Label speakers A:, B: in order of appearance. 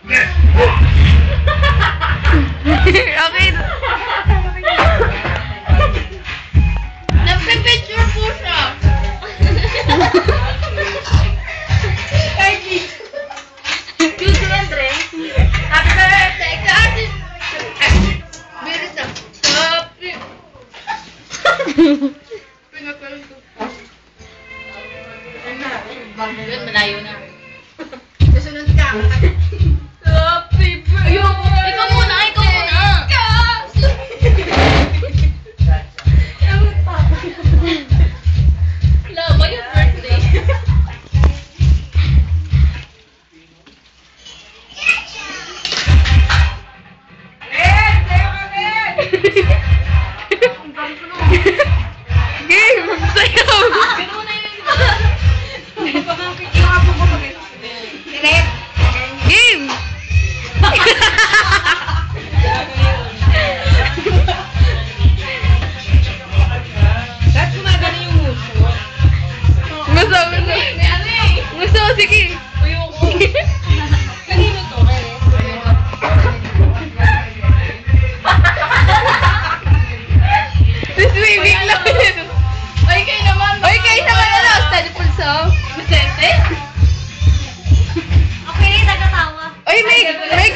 A: Okay.
B: Nagpipicture po siya.
A: Cute si Andre. Happy birthday ka atin.
B: Bilis na. Happy.
A: Yun, malayo na.
B: Susunod ka.
A: Happy birthday. Ikaw muna, ikaw muna. Love, ba yung birthday? Game! Sayaw! Ganun na yun. Game!
B: Ba't gumagano yung muso?
A: Gusto, gusto. Gusto, sige.
B: Ayoko. Kanino to?
A: Siswiming lang yun.
B: Ay, kayo naman.
A: Oy, kayo naman ano? Study pulso?
B: Masente?
A: Oy, may